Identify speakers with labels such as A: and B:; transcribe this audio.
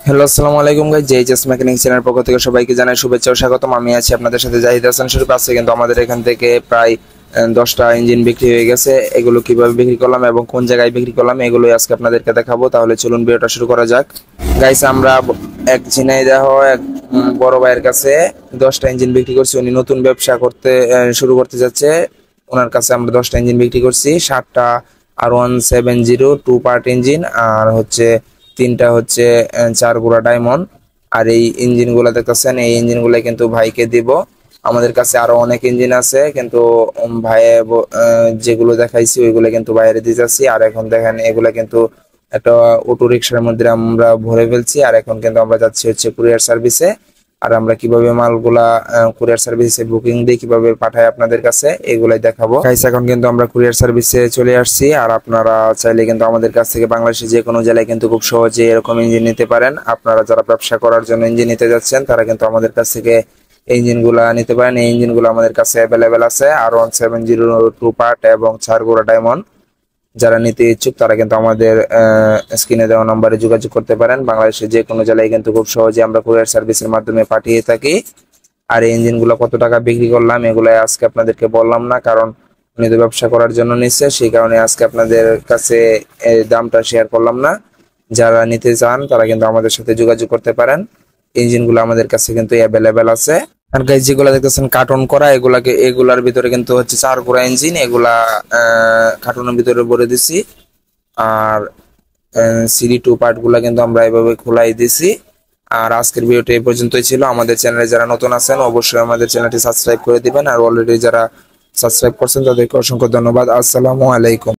A: Hello, আসসালামু আলাইকুম guys. জেএইচএস mechanic চ্যানেলের পক্ষ থেকে সবাইকে জানাই শুভেচ্ছা ও স্বাগতম। আমি আছি আপনাদের সাথে জাহিদ হাসান শরীফ। আছে কিন্তু আমাদের এখান থেকে প্রায় 10টা ইঞ্জিন বিক্রি হয়ে গেছে। এগুলো কিভাবে বিক্রি করলাম এবং কোন জায়গায় বিক্রি করলাম এগুলোই আজকে আপনাদেরকে দেখাবো। তাহলে চলুন ভিডিওটা শুরু করা যাক। গাইস, আমরা এক ঝিনাইদহ এক বড় ভাইয়ের কাছে 10টা ইঞ্জিন বিক্রি করছি। উনি নতুন ব্যবসা করতে শুরু করতে যাচ্ছে। ওনার কাছে আমরা 10টা ইঞ্জিন বিক্রি করছি। 7টা R170 টু পার্ট ইঞ্জিন, আর হচ্ছে 3টা হচ্ছে 4 গুড়া ডায়মন্ড। আর এই ইঞ্জিনগুলো দেখতেছেন, এই ইঞ্জিনগুলো কিন্তু ভাইকে দিব। আমাদের কাছে আরো অনেক ইঞ্জিন আছে, কিন্তু ভাইয়ে যেগুলো দেখাইছি ওইগুলো কিন্তু বাইরে দিতেছি। আর এখন দেখেন এগুলা কিন্তু একটা অটো রিক্সার মধ্যে আমরা ভরে ফেলছি। আর এখন কিন্তু আমরা যাচ্ছি হচ্ছে কুরিয়ার সার্ভিসে। আর আমরা কিভাবে মালগুলা কুরিয়ার সার্ভিসে বুকিং দিয়ে কিভাবে পাঠাই আপনাদের কাছে এগুলাই দেখাবো গাইস। এখন কিন্তু আমরা কুরিয়ার সার্ভিসে চলে আসছি। আর আপনারা চাইলে কিন্তু আমাদের কাছ থেকে বাংলাদেশের যে কোনো জেলায় কিন্তু খুব সহজে এরকম ইঞ্জিন নিতে পারেন। আপনারা যারা ব্যবসা করার জন্য ইঞ্জিন নিতে যাচ্ছেন তারা কিন্তু আমাদের কাছ থেকে ইঞ্জিনগুলা নিতে পারেন। এই ইঞ্জিনগুলো আমাদের কাছে অ্যাভেলেবেল আছে, R170 টু পার্ট এবং 4 গুড়া ডায়মন্ড। যারা নিতে ইচ্ছুক তারা কিন্তু আমাদের স্ক্রিনে দেওয়া নম্বরে যোগাযোগ করতে পারেন। বাংলাদেশের যে কোনো জেলায় কিন্তু খুব সহজে আমরা কুরিয়ার সার্ভিসের মাধ্যমে পাঠিয়ে থাকি। আর এই ইঞ্জিনগুলো কত টাকা বিক্রি করলাম এগুলো আজকে আপনাদেরকে বললাম না, কারণ উনি তো ব্যবসা করার জন্য নিচ্ছে, সেই কারণে আজকে আপনাদের কাছে এই দামটা শেয়ার করলাম না। যারা নিতে চান তারা কিন্তু আমাদের সাথে যোগাযোগ করতে পারেন। ইঞ্জিনগুলো আমাদের কাছে কিন্তু অ্যাভেলেবেল আছে। আর গাইজ, যেগুলা দেখতেছেন কার্টন করা, এগুলার ভিতরে কিন্তু হচ্ছে 4 গুড়া ইঞ্জিন। এগুলা কার্টনের ভিতরে ভরে দিছি। আর সিডি টু পার্ট গুলা কিন্তু আমরা এভাবে খোলাই দিছি। আর আজকের ভিডিওটা এই পর্যন্তই ছিল। আমাদের চ্যানেলে যারা নতুন আছেন অবশ্যই আমাদের চ্যানেলটি সাবস্ক্রাইব করে দিবেন। আর অলরেডি যারা সাবস্ক্রাইব করছেন তাদেরকে অসংখ্য ধন্যবাদ। আসসালামু আলাইকুম।